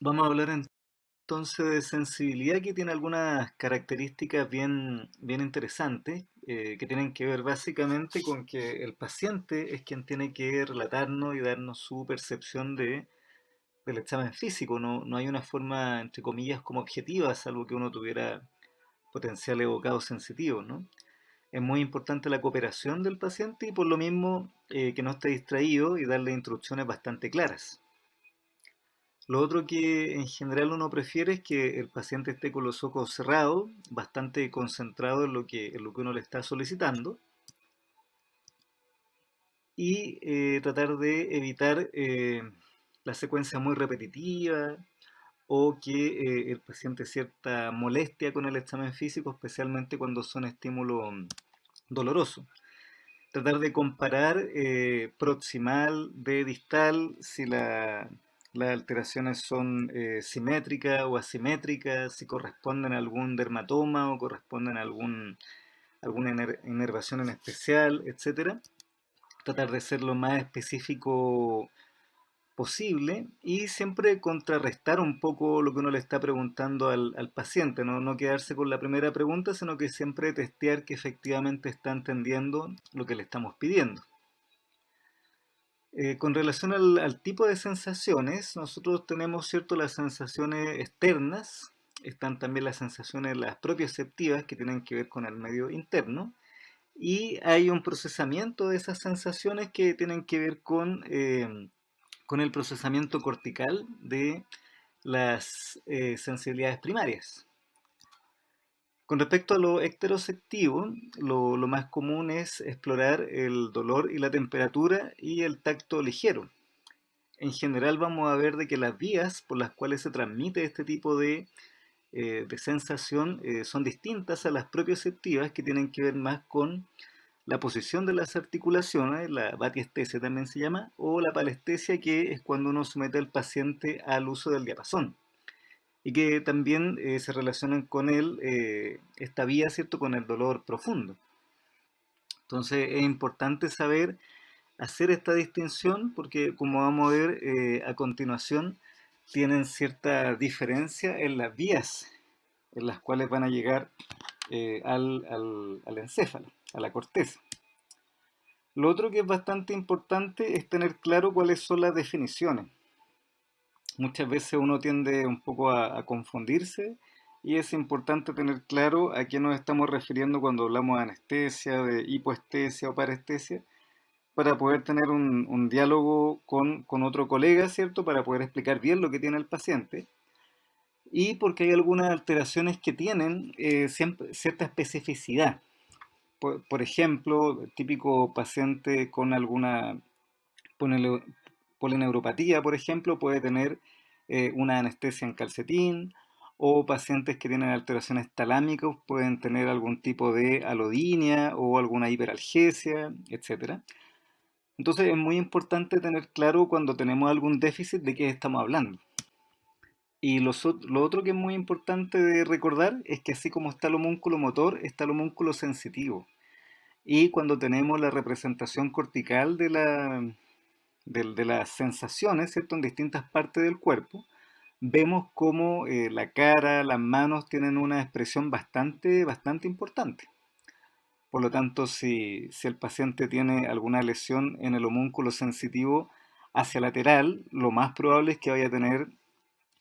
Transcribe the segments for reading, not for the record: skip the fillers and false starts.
Vamos a hablar entonces de sensibilidad que tiene algunas características bien interesantes que tienen que ver básicamente con que el paciente es quien tiene que relatarnos y darnos su percepción del examen físico. No hay una forma, entre comillas, como objetiva, salvo que uno tuviera potencial evocado sensitivo, ¿no? Es muy importante la cooperación del paciente y por lo mismo que no esté distraído y darle instrucciones bastante claras. Lo otro que en general uno prefiere es que el paciente esté con los ojos cerrados, bastante concentrado en lo que uno le está solicitando y tratar de evitar la secuencia muy repetitiva o que el paciente cierta molestia con el examen físico, especialmente cuando son estímulos dolorosos. Tratar de comparar proximal de distal, si las alteraciones son simétricas o asimétricas, si corresponden a algún dermatoma o corresponden a alguna inervación en especial, etcétera. Tratar de ser lo más específico posible y siempre contrarrestar un poco lo que uno le está preguntando al paciente, no quedarse con la primera pregunta, sino que siempre testear que efectivamente está entendiendo lo que le estamos pidiendo. Con relación al tipo de sensaciones, nosotros tenemos, ¿cierto?, las sensaciones externas, están también las sensaciones, las propioceptivas, que tienen que ver con el medio interno, y hay un procesamiento de esas sensaciones que tienen que ver con el procesamiento cortical de las sensibilidades primarias. Con respecto a lo ecteroceptivo, lo más común es explorar el dolor y la temperatura y el tacto ligero. En general vamos a ver de que las vías por las cuales se transmite este tipo de sensación son distintas a las propioceptivas, que tienen que ver más con la posición de las articulaciones, la batiestesia también se llama, o la palestesia, que es cuando uno somete al paciente al uso del diapasón y que también se relacionan con esta vía, ¿cierto?, con el dolor profundo. Entonces es importante saber hacer esta distinción porque, como vamos a ver a continuación, tienen cierta diferencia en las vías en las cuales van a llegar al encéfalo, a la corteza. Lo otro que es bastante importante es tener claro cuáles son las definiciones. Muchas veces uno tiende un poco a confundirse y es importante tener claro a qué nos estamos refiriendo cuando hablamos de anestesia, de hipoestesia o parestesia, para poder tener un diálogo con otro colega, ¿cierto? Para poder explicar bien lo que tiene el paciente. Y porque hay algunas alteraciones que tienen cierta especificidad. Por ejemplo, el típico paciente con alguna ponele- polineuropatía, por ejemplo, puede tener una anestesia en calcetín, o pacientes que tienen alteraciones talámicas pueden tener algún tipo de alodinia o alguna hiperalgesia, etcétera. Entonces es muy importante tener claro cuando tenemos algún déficit de qué estamos hablando. Y lo otro que es muy importante de recordar es que así como está el homúnculo motor, está el homúnculo sensitivo. Y cuando tenemos la representación cortical de las sensaciones, ¿cierto?, en distintas partes del cuerpo, vemos cómo la cara, las manos tienen una expresión bastante importante. Por lo tanto, si el paciente tiene alguna lesión en el homúnculo sensitivo hacia lateral, lo más probable es que vaya a tener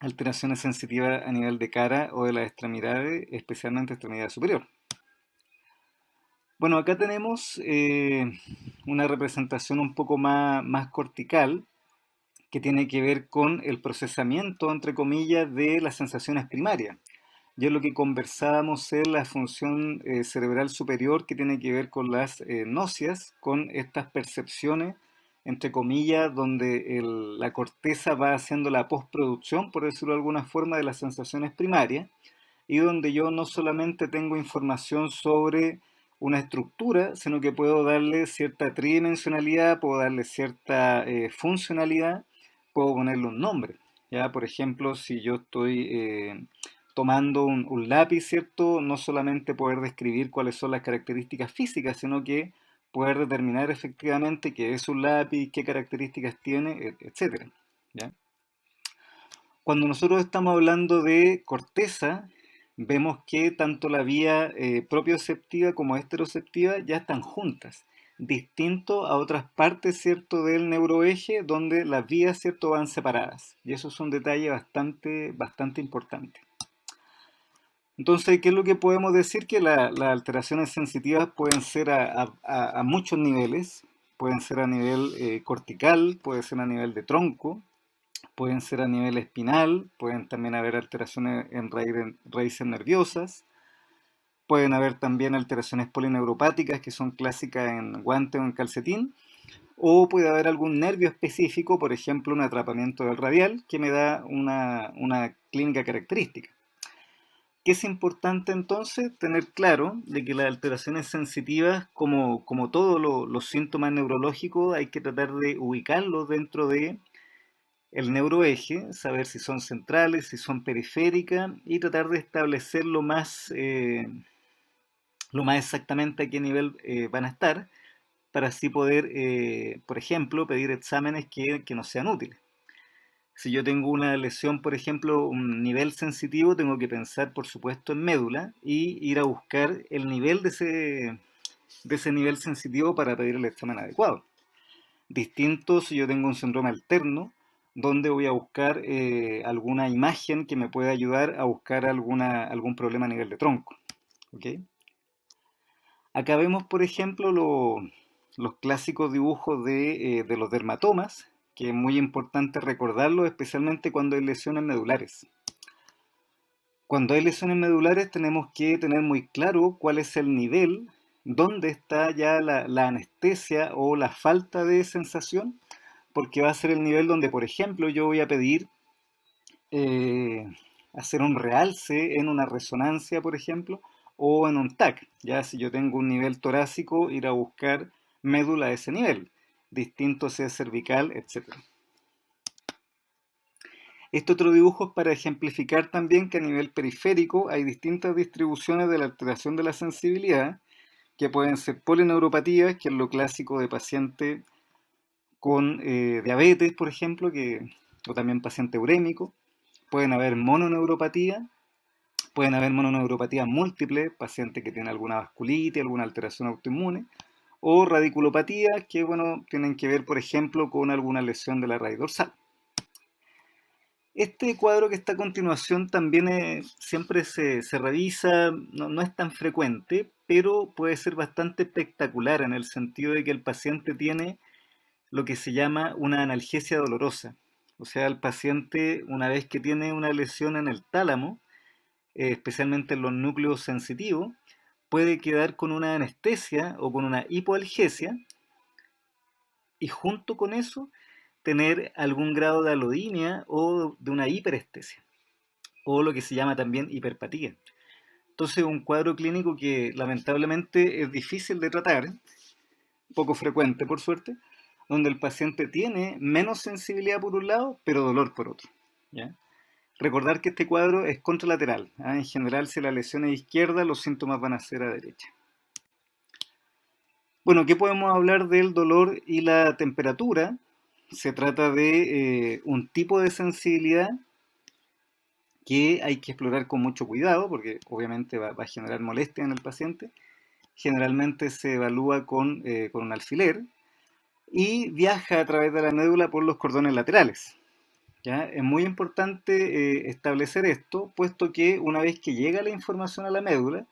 alteraciones sensitivas a nivel de cara o de las extremidades, especialmente extremidad superior. Bueno, acá tenemos una representación un poco más cortical que tiene que ver con el procesamiento, entre comillas, de las sensaciones primarias. Y es lo que conversábamos en la función cerebral superior, que tiene que ver con las náuseas, con estas percepciones, entre comillas, donde la corteza va haciendo la postproducción, por decirlo de alguna forma, de las sensaciones primarias, y donde yo no solamente tengo información sobre una estructura, sino que puedo darle cierta tridimensionalidad, puedo darle cierta funcionalidad, puedo ponerle un nombre. ¿Ya? Por ejemplo, si yo estoy tomando un lápiz, ¿cierto? No solamente poder describir cuáles son las características físicas, sino que poder determinar efectivamente qué es un lápiz, qué características tiene, etcétera. ¿Ya? Cuando nosotros estamos hablando de corteza, vemos que tanto la vía propioceptiva como esteroceptiva ya están juntas, distinto a otras partes, ¿cierto?, del neuroeje donde las vías, ¿cierto?, van separadas. Y eso es un detalle bastante importante. Entonces, ¿qué es lo que podemos decir? Que las alteraciones sensitivas pueden ser a muchos niveles. Pueden ser a nivel cortical, puede ser a nivel de tronco, pueden ser a nivel espinal, pueden también haber alteraciones en raíces nerviosas, pueden haber también alteraciones polineuropáticas que son clásicas en guante o en calcetín, o puede haber algún nervio específico, por ejemplo un atrapamiento del radial, que me da una clínica característica. ¿Qué es importante entonces? Tener claro de que las alteraciones sensitivas, como todos los síntomas neurológicos, hay que tratar de ubicarlos dentro de el neuroeje, saber si son centrales, si son periféricas y tratar de establecer lo más exactamente a qué nivel van a estar para así poder, por ejemplo, pedir exámenes que nos sean útiles. Si yo tengo una lesión, por ejemplo, un nivel sensitivo, tengo que pensar, por supuesto, en médula y ir a buscar el nivel de ese nivel sensitivo para pedir el examen adecuado. Distinto si yo tengo un síndrome alterno, donde voy a buscar alguna imagen que me pueda ayudar a buscar algún problema a nivel de tronco. ¿Ok? Acá vemos, por ejemplo, los clásicos dibujos de los dermatomas, que es muy importante recordarlo, especialmente cuando hay lesiones medulares. Cuando hay lesiones medulares tenemos que tener muy claro cuál es el nivel, dónde está ya la anestesia o la falta de sensación, porque va a ser el nivel donde, por ejemplo, yo voy a pedir eh, hacer un realce en una resonancia, por ejemplo, o en un TAC. Ya si yo tengo un nivel torácico, ir a buscar médula a ese nivel, distinto si es cervical, etc. Este otro dibujo es para ejemplificar también que a nivel periférico hay distintas distribuciones de la alteración de la sensibilidad, que pueden ser polineuropatías, que es lo clásico de paciente con diabetes, por ejemplo, o también paciente urémico. Pueden haber mononeuropatía, pueden haber mononeuropatías múltiples, pacientes que tienen alguna vasculitis, alguna alteración autoinmune, o radiculopatías que, bueno, tienen que ver, por ejemplo, con alguna lesión de la raíz dorsal. Este cuadro que está a continuación también siempre se revisa, no es tan frecuente, pero puede ser bastante espectacular en el sentido de que el paciente tiene lo que se llama una analgesia dolorosa. O sea, el paciente, una vez que tiene una lesión en el tálamo, especialmente en los núcleos sensitivos, puede quedar con una anestesia o con una hipoalgesia y junto con eso tener algún grado de alodinia o de una hiperestesia o lo que se llama también hiperpatía. Entonces, un cuadro clínico que lamentablemente es difícil de tratar, poco frecuente por suerte, donde el paciente tiene menos sensibilidad por un lado, pero dolor por otro. ¿Ya? Recordar que este cuadro es contralateral. En general, si la lesión es izquierda, los síntomas van a ser a derecha. Bueno, ¿qué podemos hablar del dolor y la temperatura? Se trata de un tipo de sensibilidad que hay que explorar con mucho cuidado, porque obviamente va a generar molestia en el paciente. Generalmente se evalúa con un alfiler y viaja a través de la médula por los cordones laterales. ¿Ya? Es muy importante establecer esto, puesto que una vez que llega la información a la médula,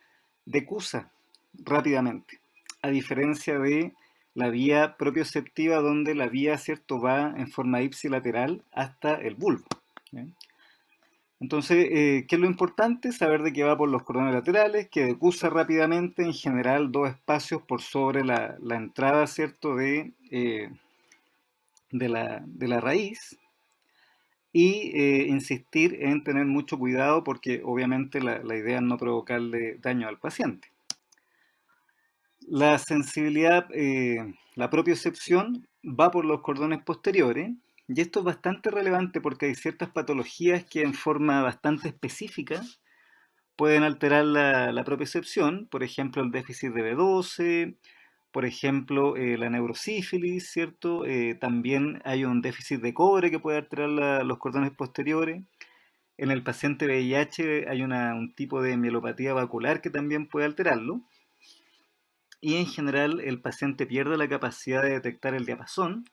decusa rápidamente, a diferencia de la vía propioceptiva, donde la vía, ¿cierto?, va en forma ipsilateral hasta el bulbo. ¿Ya? Entonces, ¿qué es lo importante? Saber de que va por los cordones laterales, que decusa rápidamente, en general 2 espacios por sobre la entrada, ¿cierto?, de la raíz, y insistir en tener mucho cuidado porque obviamente la idea es no provocarle daño al paciente. La sensibilidad, la propiocepción va por los cordones posteriores y esto es bastante relevante porque hay ciertas patologías que en forma bastante específica pueden alterar la propiocepción, por ejemplo el déficit de B12, por ejemplo la neurosífilis, ¿cierto? También hay un déficit de cobre que puede alterar los cordones posteriores. En el paciente VIH hay un tipo de mielopatía vacular que también puede alterarlo. Y en general el paciente pierde la capacidad de detectar el diapasón.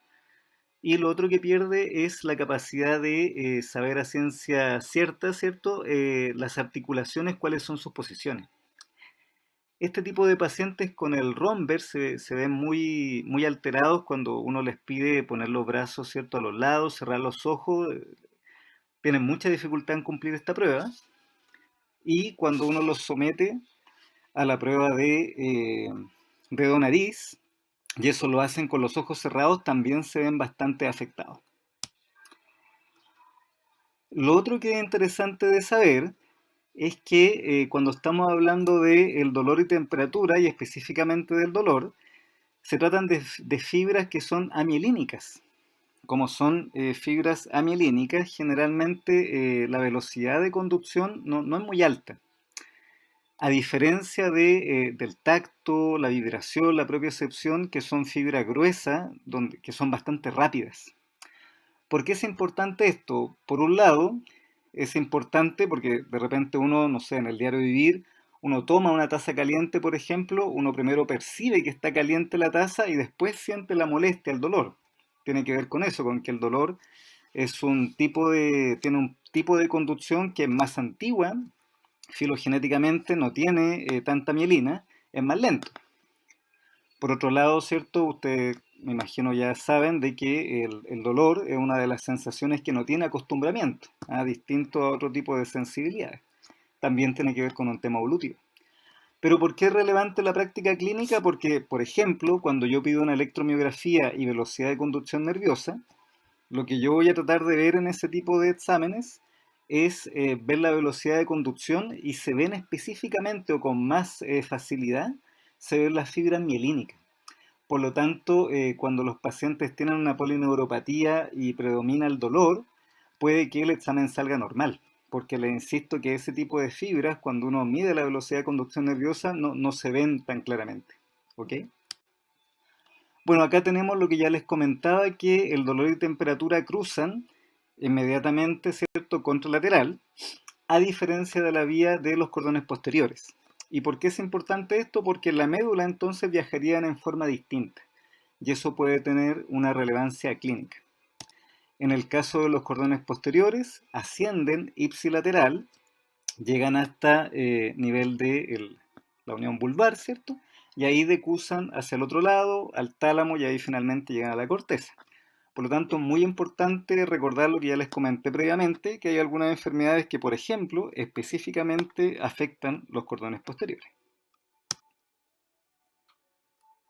Y lo otro que pierde es la capacidad de saber a ciencia cierta, ¿cierto? Las articulaciones, cuáles son sus posiciones. Este tipo de pacientes con el romber se ven muy alterados cuando uno les pide poner los brazos, ¿cierto? A los lados, cerrar los ojos. Tienen mucha dificultad en cumplir esta prueba. Y cuando uno los somete a la prueba de dedo nariz, y eso lo hacen con los ojos cerrados, también se ven bastante afectados. Lo otro que es interesante de saber es que cuando estamos hablando del dolor y temperatura, y específicamente del dolor, se tratan de fibras que son amielínicas. Como son fibras amielínicas, generalmente la velocidad de conducción no es muy alta. A diferencia del tacto, la vibración, la propiocepción, que son fibras gruesas, que son bastante rápidas. ¿Por qué es importante esto? Por un lado, es importante porque de repente uno, no sé, en el diario vivir, uno toma una taza caliente, por ejemplo, uno primero percibe que está caliente la taza y después siente la molestia, el dolor. Tiene que ver con eso, con que el dolor tiene un tipo de conducción que es más antigua, filogenéticamente no tiene tanta mielina, es más lento. Por otro lado, ¿cierto? Ustedes me imagino ya saben de que el dolor es una de las sensaciones que no tiene acostumbramiento, distinto a otro tipo de sensibilidades. También tiene que ver con un tema evolutivo. Pero ¿por qué es relevante la práctica clínica? Porque, por ejemplo, cuando yo pido una electromiografía y velocidad de conducción nerviosa, lo que yo voy a tratar de ver en ese tipo de exámenes es ver la velocidad de conducción y se ven específicamente o con más facilidad, se ven las fibras mielínicas. Por lo tanto, cuando los pacientes tienen una polineuropatía y predomina el dolor, puede que el examen salga normal, porque le insisto que ese tipo de fibras, cuando uno mide la velocidad de conducción nerviosa, no se ven tan claramente. ¿Ok? Bueno, acá tenemos lo que ya les comentaba, que el dolor y temperatura cruzan inmediatamente, ¿cierto?, contralateral, a diferencia de la vía de los cordones posteriores. ¿Y por qué es importante esto? Porque la médula entonces viajarían en forma distinta y eso puede tener una relevancia clínica. En el caso de los cordones posteriores, ascienden ipsilateral, llegan hasta nivel de la unión vulvar, ¿cierto? Y ahí decusan hacia el otro lado, al tálamo, y ahí finalmente llegan a la corteza. Por lo tanto, muy importante recordar lo que ya les comenté previamente, que hay algunas enfermedades que, por ejemplo, específicamente afectan los cordones posteriores.